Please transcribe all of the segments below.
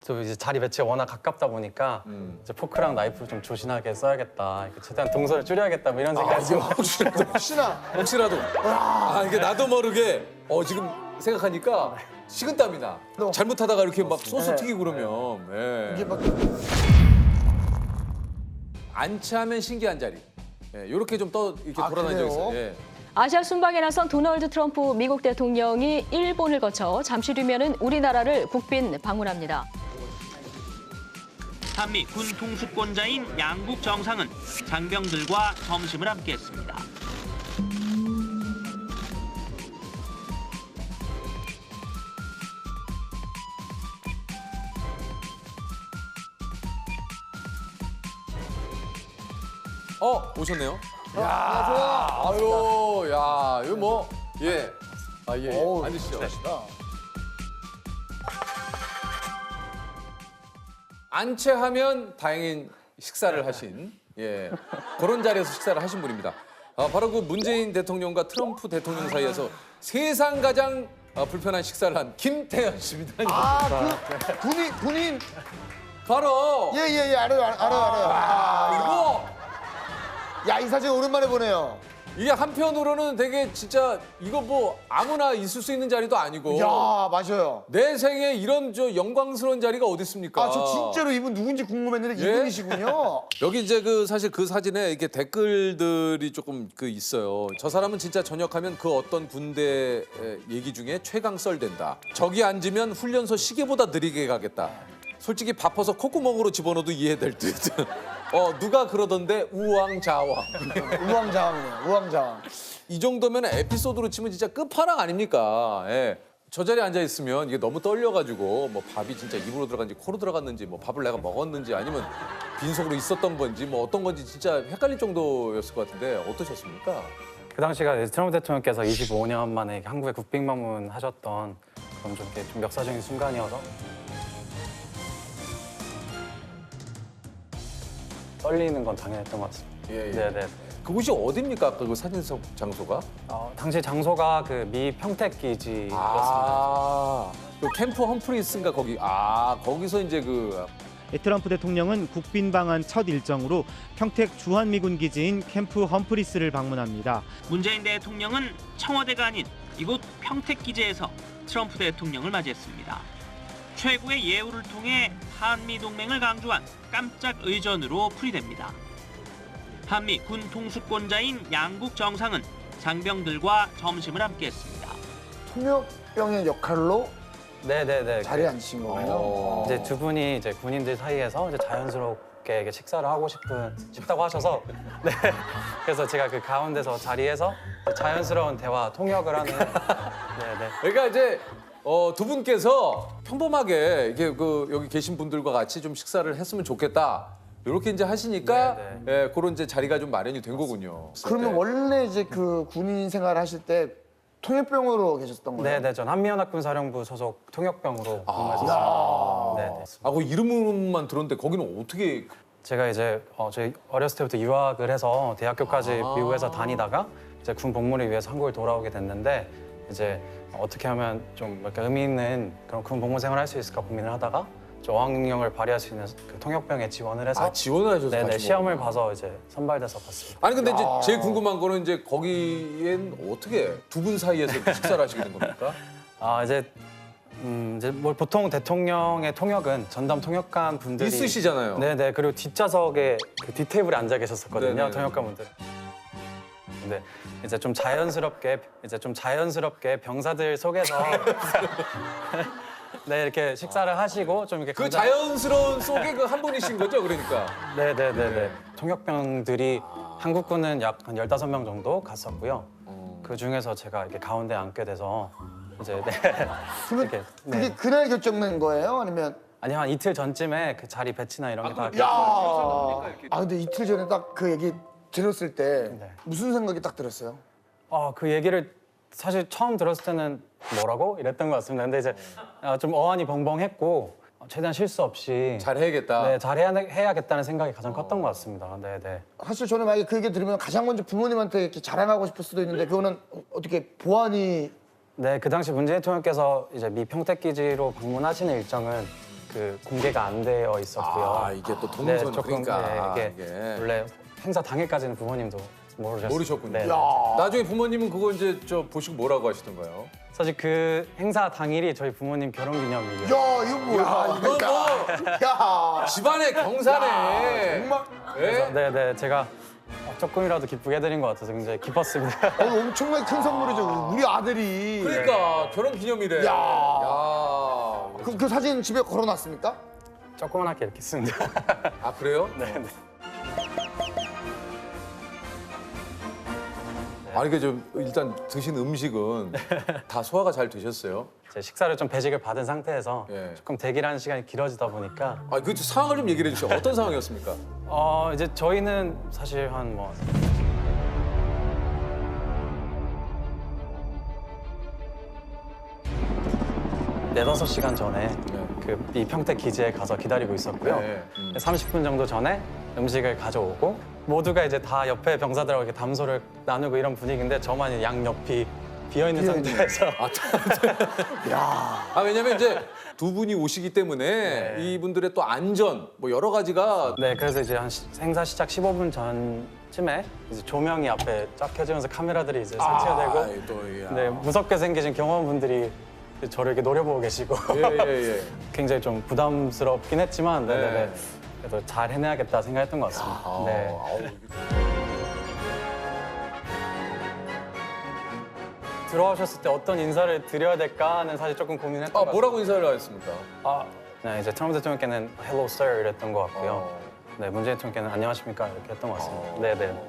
또 이제 자리 배치가 워낙 가깝다 보니까 이제 포크랑 나이프를 좀 조신하게 써야겠다. 이렇게 최대한 동선을 줄여야겠다. 뭐 이런 생각이 좀 혹시라도. 이게 나도 모르게 지금 생각하니까 식은땀이 나. 잘못하다가 이렇게 막 소스 튀기고 그러면. 예. 이게 막 안치하면 신기한 자리. 이렇게 좀 이렇게 돌아다니고 그래요? 있어요. 예. 아시아 순방에 나선 도널드 트럼프 미국 대통령이 일본을 거쳐 잠시 뒤면은 우리나라를 국빈 방문합니다. 한미 군 통수권자인 양국 정상은 장병들과 점심을 함께했습니다. 오셨네요. 아유, 야, 이거 뭐, 예. 예. 앉으시죠. 안채하면 다행인 식사를 하신, 그런 자리에서 식사를 하신 분입니다. 바로 그 문재인 대통령과 트럼프 대통령 사이에서 세상 가장 불편한 식사를 한 김태현 씨입니다. 그 군인. 바로 예, 알아요. 이거 야, 이 사진 오랜만에 보네요. 이게 한편으로는 되게 진짜 이거 뭐 아무나 있을 수 있는 자리도 아니고 야, 맞아요. 내 생에 이런 영광스러운 자리가 어디 있습니까? 저 진짜로 이분 누군지 궁금했는데 예? 이분이시군요. 여기 이제 사실 그 사진에 이렇게 댓글들이 조금 있어요. 저 사람은 진짜 전역하면 그 어떤 군대 얘기 중에 최강썰 된다. 저기 앉으면 훈련소 시계보다 느리게 가겠다. 솔직히 바빠서 콧구멍으로 집어넣어도 이해될 듯. 누가 그러던데 우왕좌왕. 우왕좌왕이네요. 우왕좌왕. 이 정도면 에피소드로 치면 진짜 끝판왕 아닙니까? 예. 저 자리에 앉아 있으면 이게 너무 떨려가지고 뭐 밥이 진짜 입으로 들어갔는지 코로 들어갔는지 뭐 밥을 내가 먹었는지 아니면 빈속으로 있었던 건지 뭐 어떤 건지 진짜 헷갈릴 정도였을 것 같은데 어떠셨습니까? 그 당시가 이제 트럼프 대통령께서 25년 만에 한국에 국빈 방문하셨던 그런 좀 이렇게 좀 역사적인 순간이어서 떨리는 건 당연했던 것 같습니다. 예. 네네. 그곳이 어디입니까? 그 사진 속 장소가? 당시 장소가 그 미 평택 기지였습니다. 그 캠프 험프리스인가 거기. 거기서 이제 트럼프 대통령은 국빈 방한 첫 일정으로 평택 주한미군 기지인 캠프 험프리스를 방문합니다. 문재인 대통령은 청와대가 아닌 이곳 평택기지에서 트럼프 대통령을 맞이했습니다. 최고의 예우를 통해 한미 동맹을 강조한 깜짝 의전으로 풀이됩니다. 한미 군 통수권자인 양국 정상은 장병들과 점심을 함께했습니다. 통역병의 역할로 네네네. 자리에 앉으신 거군요. 이제 두 분이 이제 군인들 사이에서 이제 자연스럽게 이렇게 식사를 하고 싶다고 하셔서 네. 그래서 제가 그 가운데서 자리에서 자연스러운 대화 통역을 하는 네네. 그러니까 이제 두 분께서 평범하게 이게 여기 계신 분들과 같이 좀 식사를 했으면 좋겠다. 이렇게 이제 하시니까 그런 이제 자리가 좀 마련이 된 거군요. 그러면 원래 이제 그 군인 생활을 하실 때 통역병으로 계셨던 거예요? 네네. 전 한미연합군사령부 소속 통역병으로 근무했었습니다. 네네. 그 이름만 들었는데 거기는 어떻게 제가 이제 저희 어렸을 때부터 유학을 해서 대학교까지 미국에서 다니다가 이제 군 복무를 위해서 한국을 돌아오게 됐는데 이제 어떻게 하면 좀 이렇게 의미 있는 그런 군 복무 생활을 할 수 있을까 고민을 하다가 좀 어학능력을 발휘할 수 있는 그 통역병에 지원을 해서 지원을 하셔서 네네 가신 시험을 거구나. 봐서 이제 선발돼서 갔습니다. 아니 근데 이제 제일 궁금한 거는 이제 거기엔 어떻게 두 분 사이에서 식사를 하시게 된 겁니까? 이제 뭐 보통 대통령의 통역은 전담 통역관 분들이 있으시잖아요. 네네. 그리고 뒷좌석에 그 뒷테이블에 앉아 계셨었거든요. 네네네. 통역관 분들. 근데 이제 좀 자연스럽게 병사들 속에서 네 이렇게 식사를 하시고 좀 이렇게 그 자연스러운 속에 그 한 분이신 거죠, 그러니까. 네네네네. 통역병들이 한국군은 약 한 15명 정도 갔었고요. 그 중에서 제가 이렇게 가운데 앉게 돼서 이제 네. 그러면 이렇게, 그게 네. 그날 결정된 거예요? 아니면 아니 한 이틀 전쯤에 그 자리 배치나 이런 게 다 근데 이틀 전에 딱 그 얘기 들었을 때 네. 무슨 생각이 딱 들었어요? 그 얘기를 사실 처음 들었을 때는 뭐라고? 이랬던 것 같습니다. 근데 이제 좀 어안이 벙벙했고 최대한 실수 없이 잘해야겠다. 네, 잘해야겠다는 생각이 가장 컸던 것 같습니다. 네, 네. 사실 저는 만약에 그 얘기 들으면 가장 먼저 부모님한테 이렇게 자랑하고 싶을 수도 있는데 그거는 어떻게 보안이 네, 그 당시 문재인 대통령께서 이제 미 평택 기지로 방문하시는 일정은 그 그 공개가 안 되어 있었고요. 아, 이게 또 동선 조금 그러니까 이게 이게. 원래 행사 당일까지는 부모님도 모르셨군요. 네. 나중에 부모님은 그거 이제 저 보시고 뭐라고 하시던가요? 사실 그 행사 당일이 저희 부모님 결혼기념일이에요. 야, 이거 뭐야? 이거 뭐 야, 집안의 경사네. 정말 예? 네네 제가 조금이라도 기쁘게 해드린 것 같아서 굉장히 기뻤습니다. 엄청나게 큰 선물이죠. 우리 아들이. 그러니까 결혼 기념일에. 야. 야. 그 사진 집에 걸어놨습니까? 조그맣게 이렇게 씁니다. 아 그래요? 네. 아니 그좀 일단 드신 음식은 다 소화가 잘 되셨어요? 제 식사를 좀 배식을 받은 상태에서 예. 조금 대기라는 시간이 길어지다 보니까 아 그 상황을 좀 얘기를 해주세요. 어떤 상황이었습니까? 이제 저희는 사실 한 뭐 네다섯 시간 전에 그 이 평택 기지에 가서 기다리고 있었고요. 네. 30분 정도 전에 음식을 가져오고 모두가 이제 다 옆에 병사들하고 이렇게 담소를 나누고 이런 분위기인데 저만 양 옆이 비어 있는 상태에서 아 왜냐면 이제 두 분이 오시기 때문에 이분들의 또 안전 뭐 여러 가지가 네, 그래서 이제 한 행사 시작 15분 전쯤에 이제 조명이 앞에 쫙 켜지면서 카메라들이 이제 설치가 되고 또 야. 네, 무섭게 생기신 경호원분들이 저를 이렇게 노려보고 계시고 예. 굉장히 좀 부담스럽긴 했지만 네. 네네네. 그래도 잘 해내야겠다 생각했던 것 같습니다. 네. 아우, 들어오셨을 때 어떤 인사를 드려야 될까는 사실 조금 고민했던 것 같아요. 뭐라고 인사를 하셨습니까? 네, 이제 트럼프 대통령께는 Hello Sir 이랬던 것 같고요. 어. 네, 문재인 대통령께는 안녕하십니까 이렇게 했던 것 같습니다. 네네.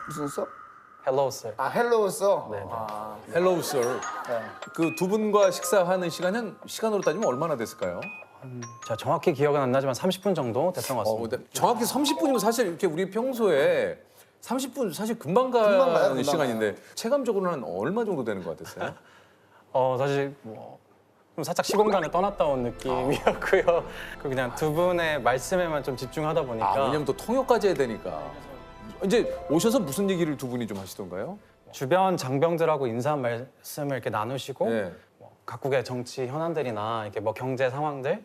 무슨 써? Hello Sir. 아, 헬로우 써? 네. 헬로우 sir. 네. 그 두 분과 식사하는 시간은 시간으로 따지면 얼마나 됐을까요? 제가 정확히 기억은 안 나지만 30분 정도 됐던 것 같습니다. 근데 정확히 30분이면 사실 이렇게 우리 평소에 30분 사실 금방 가는 금방 가요, 금방 시간인데 체감적으로는 얼마 정도 되는 것 같았어요? 사실 뭐 좀 살짝 시공간을 떠났다 온 느낌이었고요. 그냥 두 분의 말씀에만 좀 집중하다 보니까 왜냐면 또 통역까지 해야 되니까. 이제 오셔서 무슨 얘기를 두 분이 좀 하시던가요? 주변 장병들하고 인사 말씀을 이렇게 나누시고 네. 뭐 각국의 정치 현안들이나 이렇게 뭐 경제 상황들,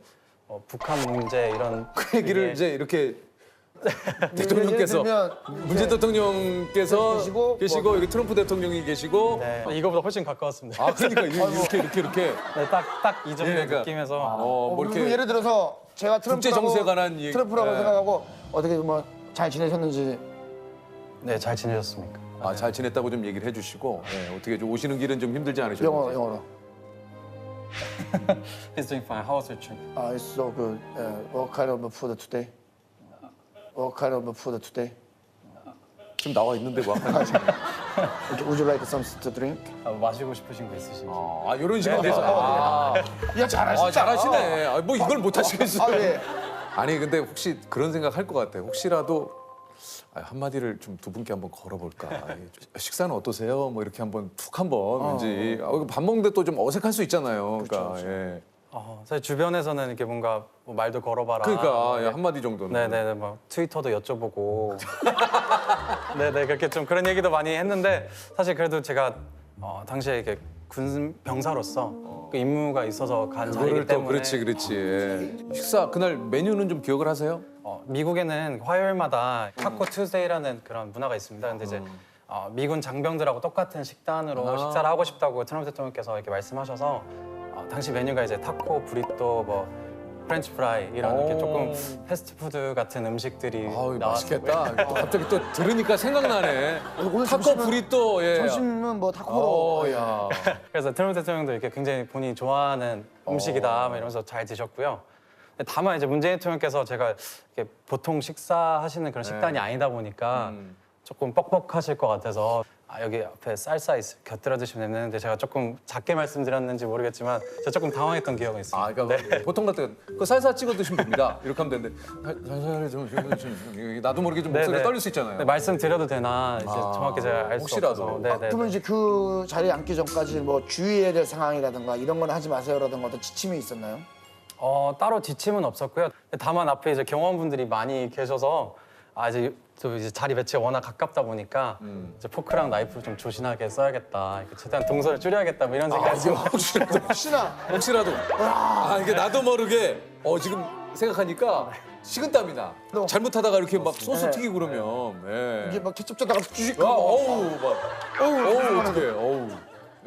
북한 문제 이런 그 얘기를 이제 이렇게 대통령께서 예를 들면 문재인 대통령께서 계시고, 여기 트럼프 대통령이 계시고 네, 이거보다 훨씬 가까웠습니다. 그러니까 이렇게 네, 딱 이 정도 그러니까. 느낌에서 뭐 그리고 이렇게 예를 들어서 제가 국제 정세에 관한 얘기. 트럼프라고 네. 생각하고 어떻게 뭐 잘 지내셨는지 네, 잘 지내셨습니까? 잘 지냈다고 좀 얘기를 해주시고 어떻게 좀 오시는 길은 좀 힘들지 않으셨는지. 영어로. He's doing fine. How was your trip? It's so good. What kind of food today? What kind of food today? 지금 나와 있는데 뭐. Would you like something to drink? 마시고 싶으신 거 있으신지? 이런 식으로 돼서. 야, 잘하시다. 잘하시네. 뭐 이걸 못 하시겠어요. 예. 아니 근데 혹시 그런 생각 할 것 같아요. 혹시라도 한마디를 좀 두 분께 한번 걸어볼까. 식사는 어떠세요? 뭐 이렇게 한번 툭 한번 왠지 밥 먹는데 또 좀 어색할 수 있잖아요. 그러니까 예. 사실 주변에서는 이렇게 뭔가 뭐 말도 걸어봐라. 그러니까 한마디 정도는. 네네네, 뭐 트위터도 여쭤보고. 네네, 그렇게 좀 그런 얘기도 많이 했는데 사실 그래도 제가 당시에 이렇게 군 병사로서 그 임무가 있어서 간 자리이기 그거를 또 때문에. 그렇지. 예. 식사 그날 메뉴는 좀 기억을 하세요? 미국에는 화요일마다 타코 투데이라는 그런 문화가 있습니다. 근데 이제 미군 장병들하고 똑같은 식단으로 식사를 하고 싶다고 트럼프 대통령께서 이렇게 말씀하셔서 당시 메뉴가 이제 타코, 브리또, 뭐 프렌치 프라이 이런 이렇게 조금 패스트푸드 같은 음식들이 맛있겠다. 또 갑자기 또 들으니까 생각나네. 오늘 타코 점심은- 브리또. 예. 점심은 뭐 타코로. 야. 그래서 트럼프 대통령도 이렇게 굉장히 본인이 좋아하는 음식이다 막 이러면서 잘 드셨고요. 근데 다만 이제 문재인 대통령께서 제가 이렇게 보통 식사하시는 그런 식단이 아니다 보니까 조금 뻑뻑하실 것 같아서 여기 앞에 쌀사 곁들여 드시면 되는데 제가 조금 작게 말씀드렸는지 모르겠지만 제가 조금 당황했던 기억은 있습니다. 그러니까 보통 같은 그 살살 찍어 드시면 됩니다. 이렇게 하면 되는데 살살 좀 나도 모르게 좀 목소리가 네네. 떨릴 수 있잖아요. 네, 말씀드려도 되나 이제 정확히 제가 알 수 혹시라도. 없어서. 네네. 그러면 이제 그 자리에 앉기 전까지 뭐 주의해야 될 상황이라든가 이런 건 하지 마세요라든가 어떤 지침이 있었나요? 따로 지침은 없었고요. 다만 앞에 이제 경호원분들이 많이 계셔서 이제 또 이제 자리 배치가 워낙 가깝다 보니까 이제 포크랑 나이프를 좀 조신하게 써야겠다. 이렇게 최대한 동선을 줄여야겠다. 뭐 이런 생각이 좀 혹시라도. 이게 나도 모르게 지금 생각하니까 식은땀이 나. 잘못하다가 이렇게 막 소스 네. 튀기고 그러면. 예. 이게 막 케첩 짜다가 주식 어우 어떻게 어우.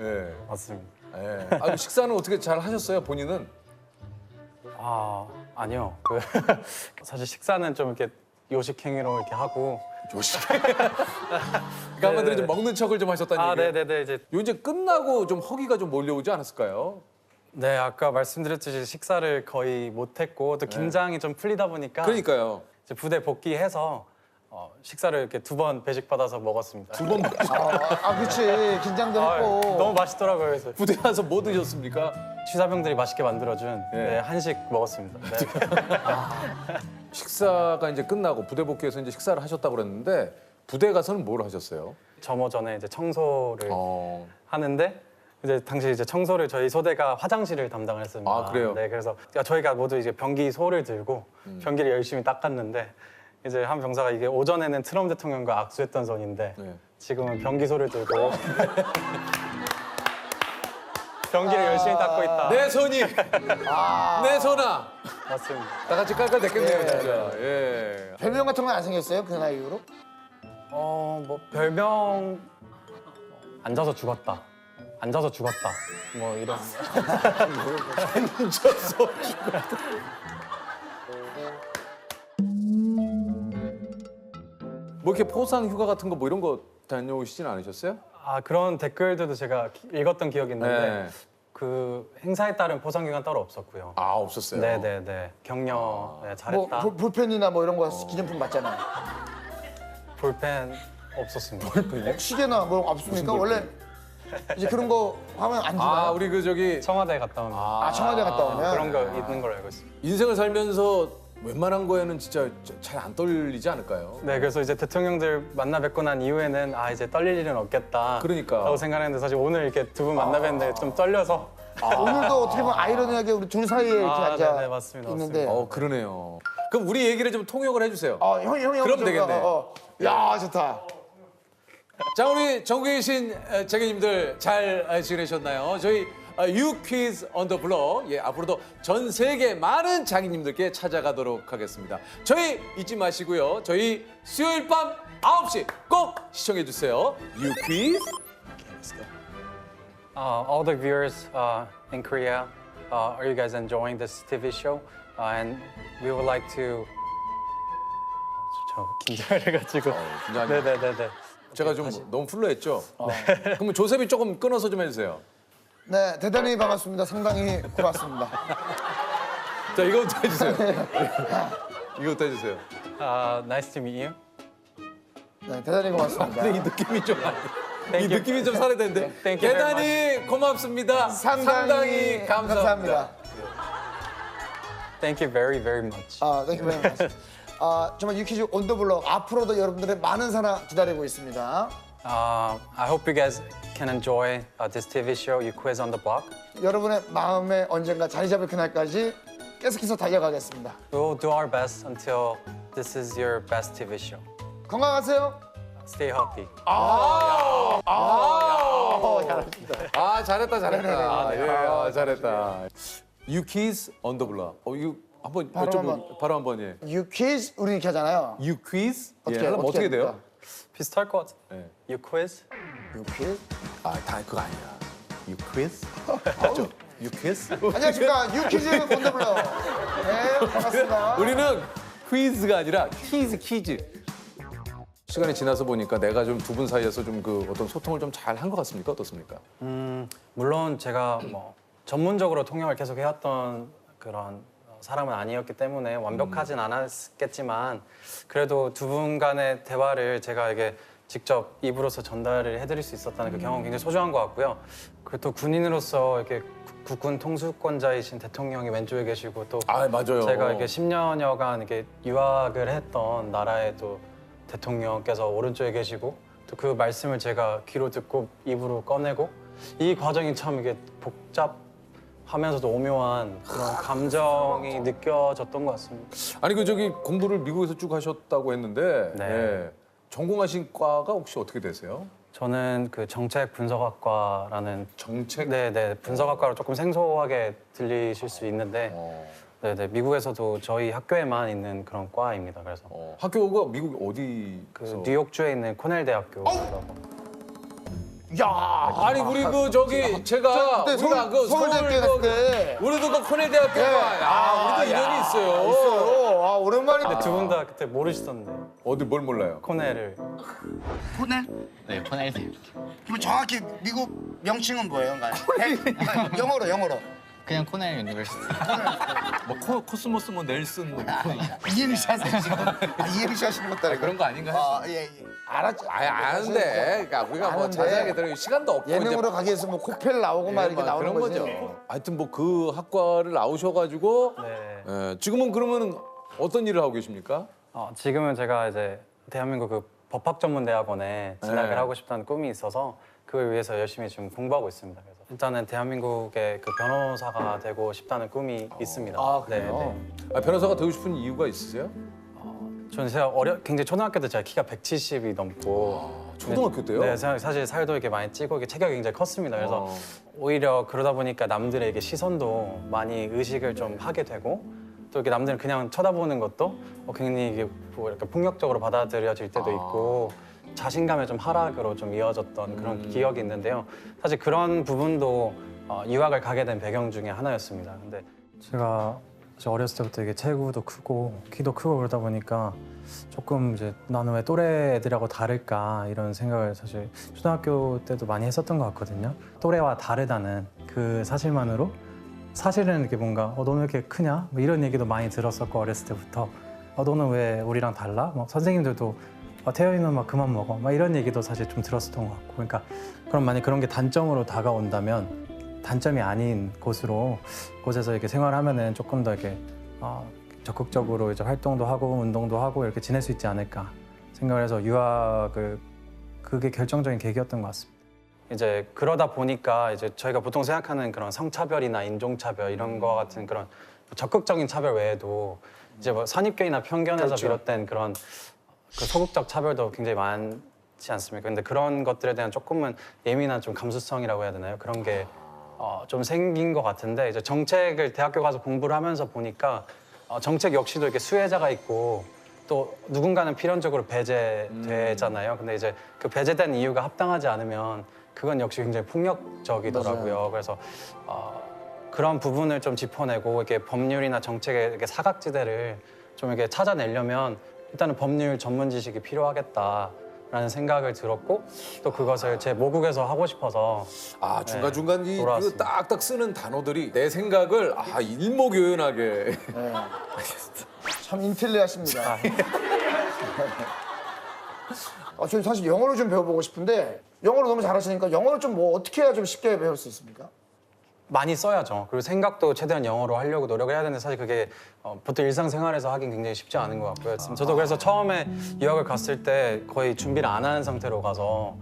예. 맞습니다. 예. 식사는 어떻게 잘 하셨어요 본인은? 아니요. 사실 식사는 좀 이렇게 요식 행위로 이렇게 하고. 그러니까 한마디로 좀 먹는 척을 좀 하셨다는 얘기예요. 네네네. 이제 끝나고 좀 허기가 좀 몰려오지 않았을까요? 네, 아까 말씀드렸듯이 식사를 거의 못했고 또 긴장이 좀 풀리다 보니까 그러니까요. 이제 부대 복귀해서 식사를 이렇게 2번 배식 받아서 먹었습니다. 그렇지. 긴장도 했고. 너무 맛있더라고요. 그래서 부대 가서 뭐 드셨습니까? 취사병들이 맛있게 만들어준 네. 한식 먹었습니다. 네. 식사가 이제 끝나고 부대 복귀해서 이제 식사를 하셨다고 그랬는데 부대 가서는 뭘 하셨어요? 점호 전에 이제 청소를 어. 하는데 이제 당시 이제 청소를 저희 소대가 화장실을 담당을 했습니다. 아, 그래요? 네, 그래서 저희가 모두 이제 변기 소를 들고 변기를 열심히 닦았는데 이제 한 병사가 이게 오전에는 트럼프 대통령과 악수했던 선인데 네. 지금은 변기소를 들고 변기를 열심히 닦고 있다. 내 손이 내 손아 맞습니다. 다 같이 깔깔댔겠네요 예. 진짜. 예. 별명 같은 건 안 생겼어요? 그 나이 이후로? 뭐 별명 앉아서 죽었다. 앉아서 죽었다. 뭐 이런. 뭐 이렇게 포상 휴가 같은 거 뭐 이런 거 다녀오시진 않으셨어요? 그런 댓글들도 제가 읽었던 기억이 있는데 네. 그 행사에 따른 보상 기간 따로 없었고요. 없었어요. 네네네. 격려 네, 잘했다. 뭐 볼펜이나 뭐 이런 거 기념품 받잖아요. 볼펜 없었습니다. 시계나 뭐 없습니까? 원래 이제 그런 거 하면 안 주나요? 우리 그 저기 청와대 갔다 오면 청와대 갔다 오면 그런 거 있는 걸로 알고 있습니다. 인생을 살면서 웬만한 거에는 진짜 잘 안 떨리지 않을까요? 네, 그래서 이제 대통령들 만나 뵙고 난 이후에는 이제 떨릴 일은 없겠다. 그러니까. 라고 생각했는데 사실 오늘 이렇게 두 분 만나 뵀는데 좀 떨려서. 오늘도 어떻게 보면 아이러니하게 우리 둘 사이에 이렇게 앉아 네네, 맞습니다, 있는데 그러네요. 그럼 우리 얘기를 좀 통역을 해주세요. 형이 그럼 되겠네. 야 좋다. 자, 우리 전국에 계신 자기님들 잘 지내셨나요? 저희 유퀴즈 on the block 앞으로도 전 세계 많은 자기님들께 찾아가도록 하겠습니다. 저희 잊지 마시고요. 저희 수요일 밤 9시 꼭 시청해 주세요. 유퀴즈. All the viewers in Korea, are you guys enjoying this TV show? And we would like to. 저 긴장해가지고. 긴장하지 마. 네네네네. 제가 좀 너무 풀러했죠? 그러면 조셉이 조금 끊어서 좀 해주세요. 네 대단히 반갑습니다. 상당히 고맙습니다. 자, 이거부터 해주세요. 이거부터 해주세요. Nice to meet you. 네 대단히 고맙습니다. 근데 이 느낌이 좀 Thank you. 느낌이 좀 살아야 되는데. Thank you very 대단히 고맙습니다. 상당히 감사합니다. Thank you very, very much. 네, 고맙습니다. 정말 유퀴즈 온더블럭 앞으로도 여러분들의 많은 사랑 기다리고 있습니다. I hope you guys can enjoy this TV show, You Quiz on the Block. 여러분의 마음에 언젠가 자리 잡을 그날까지 계속해서 달려가겠습니다. We will do our best until this is your best TV show. 건강하세요. Stay healthy. 잘했다. 네네네. 잘했다. 유퀴즈 on the block. 이거 한번 바로 여쭤보고 바로 한번 예. 유퀴즈 우리 이렇게 하잖아요. 유퀴즈? 어떻게 하려면 어떻게 돼요? 합니까? 비슷할 것 같아. 네. You Quiz? 유퀴즈. 다 그거 아니야. 유퀴즈? 맞죠? 유퀴즈? 안녕하십니까 유퀴즈 온더블럭. 네 반갑습니다. 우리는 퀴즈가 아니라 퀴즈. 시간이 지나서 보니까 내가 좀 두 분 사이에서 좀 그 어떤 소통을 좀 잘 한 것 같습니까? 어떻습니까? 물론 제가 뭐 전문적으로 통역을 계속 해왔던 그런 사람은 아니었기 때문에 완벽하진 않았겠지만 그래도 두 분 간의 대화를 제가 이게 직접 입으로서 전달을 해드릴 수 있었다는 그 경험이 굉장히 소중한 것 같고요. 그리고 또 군인으로서 이렇게 국군 통수권자이신 대통령이 왼쪽에 계시고 또 맞아요. 제가 이렇게 10년여간 이렇게 유학을 했던 나라의 또 대통령께서 오른쪽에 계시고 또 그 말씀을 제가 귀로 듣고 입으로 꺼내고 이 과정이 참 이게 하면서도 오묘한 그런 감정이 느껴졌던 것 같습니다. 아니 그 저기 공부를 미국에서 쭉 하셨다고 했는데 네. 예. 전공하신 과가 혹시 어떻게 되세요? 저는 그 정책 분석학과라는 정책? 네네 분석학과로 조금 생소하게 들리실 수 있는데 네네 미국에서도 저희 학교에만 있는 그런 과입니다. 그래서 학교가 미국 어디? 그 뉴욕주에 있는 코넬 대학교라고. 야, 아니 우리 그 저기 제가 그때 우리가 그 서울대학교 갔을 때. 우리도 그 코넬 대학교가 우리도 인연이 있어요. 있어요. 아, 오랜만이다. 두 분 다 그때 모르시던데 어디 뭘 몰라요? 코넬을. 코넬? 네, 코넬. 그럼 정확히 미국 명칭은 뭐예요? 그러니까 영어로. 그냥 코넬 유니버시티. 뭐 코스모스 뭐 넬슨 뭐 이해리샷 지금 이해리샷인 것도 아니고 그런 거 아닌가? 예. 알았죠. 아는데 그러니까 우리가 뭐 아는데. 자세하게 들을 시간도 없고 예능으로 가기 위해서 뭐 코펠 나오고 막 이렇게 나오는 그런 거지. 거죠. 하여튼 뭐 그 학과를 나오셔가지고 네. 예, 지금은 그러면 어떤 일을 하고 계십니까? 지금은 제가 이제 대한민국 그 법학전문대학원에 진학을 네. 하고 싶다는 꿈이 있어서 그걸 위해서 열심히 지금 공부하고 있습니다. 그래서 일단은 대한민국의 그 변호사가 되고 싶다는 꿈이 있습니다. 아, 그래요? 네. 변호사가 되고 싶은 이유가 있으세요? 저는 제가 굉장히 초등학교 때 제가 키가 170이 넘고 초등학교 때요? 네, 사실 살도 이렇게 많이 찌고 이게 체격이 굉장히 컸습니다. 그래서 오히려 그러다 보니까 남들의 이게 시선도 많이 의식을 좀 하게 되고 또 이렇게 남들은 그냥 쳐다보는 것도 굉장히 이게 뭐 이렇게 폭력적으로 받아들여질 때도 있고 자신감의 좀 하락으로 좀 이어졌던 그런 기억이 있는데요. 사실 그런 부분도 유학을 가게 된 배경 중에 하나였습니다. 근데 제가 어렸을 때부터 이게 체구도 크고 키도 크고 그러다 보니까 조금 이제 나는 왜 또래 애들하고 다를까 이런 생각을 사실 초등학교 때도 많이 했었던 것 같거든요. 또래와 다르다는 그 사실만으로 사실은 이렇게 뭔가 너는 왜 이렇게 크냐? 뭐 이런 얘기도 많이 들었었고 어렸을 때부터 너는 왜 우리랑 달라? 뭐 선생님들도 태연이는 막 그만 먹어 막 이런 얘기도 사실 좀 들었었던 것 같고 그러니까 그럼 만약 그런 게 단점으로 다가온다면 단점이 아닌 곳에서 이렇게 생활하면은 조금 더 이렇게 적극적으로 이제 활동도 하고 운동도 하고 이렇게 지낼 수 있지 않을까 생각을 해서 유학을 그게 결정적인 계기였던 것 같습니다. 이제 그러다 보니까 이제 저희가 보통 생각하는 그런 성차별이나 인종차별 이런 거 같은 그런 적극적인 차별 외에도 이제 뭐 선입견이나 편견에서 그렇죠. 비롯된 그런 그 소극적 차별도 굉장히 많지 않습니까? 근데 그런 것들에 대한 조금은 예민한 좀 감수성이라고 해야 되나요? 그런 게 좀 생긴 것 같은데 이제 정책을 대학교 가서 공부를 하면서 보니까 정책 역시도 이렇게 수혜자가 있고 또 누군가는 필연적으로 배제되잖아요. 근데 이제 그 배제된 이유가 합당하지 않으면 그건 역시 굉장히 폭력적이더라고요. 맞아요. 그래서 그런 부분을 좀 짚어내고 이렇게 법률이나 정책의 이렇게 사각지대를 좀 이렇게 찾아내려면 일단은 법률 전문 지식이 필요하겠다라는 생각을 들었고 또 그것을 제 모국에서 하고 싶어서 중간중간 이 돌아왔습니다. 딱딱 쓰는 단어들이 내 생각을 일목요연하게 네. 참 인텔리하십니다. 저는 사실 영어를 좀 배워보고 싶은데 영어를 너무 잘하시니까 영어를 좀 뭐 어떻게 해야 좀 쉽게 배울 수 있습니까? 많이 써야죠. 그리고 생각도 최대한 영어로 하려고 노력을 해야 되는데 사실 그게 보통 일상생활에서 하긴 굉장히 쉽지 않은 것 같고요. 저도 그래서 처음에 유학을 갔을 때 거의 준비를 안 하는 상태로 가서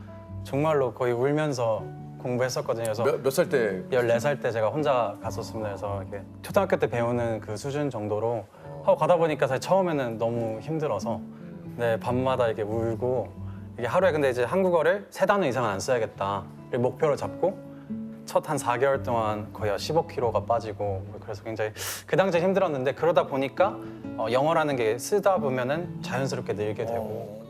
정말로 거의 울면서 공부했었거든요. 그래서 몇 살 때? 14살 때 제가 혼자 갔었습니다. 그래서 이렇게 초등학교 때 배우는 그 수준 정도로 하고 가다 보니까 사실 처음에는 너무 힘들어서 네, 밤마다 이렇게 울고 이게 하루에 근데 이제 한국어를 3단어 이상은 안 써야겠다 목표를 잡고 첫 한 4개월 동안 거의 15kg가 빠지고 그래서 굉장히 그 당시에 힘들었는데 그러다 보니까 영어라는 게 쓰다 보면은 자연스럽게 늘게 되고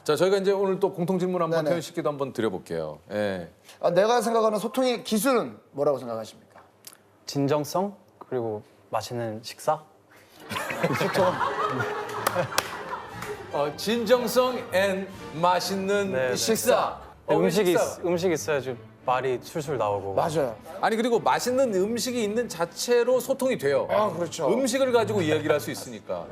자, 저희가 이제 오늘 또 공통 질문 한번 네네. 태연 씨께도 한번 드려볼게요. 예. 내가 생각하는 소통의 기술은 뭐라고 생각하십니까? 진정성 그리고 맛있는 식사 진정성 앤 맛있는 네, 식사. 음식이 있어야지 말이 술술 나오고 맞아요. 아니 그리고 맛있는 음식이 있는 자체로 소통이 돼요. 그렇죠. 음식을 가지고 이야기를 할 수 있으니까.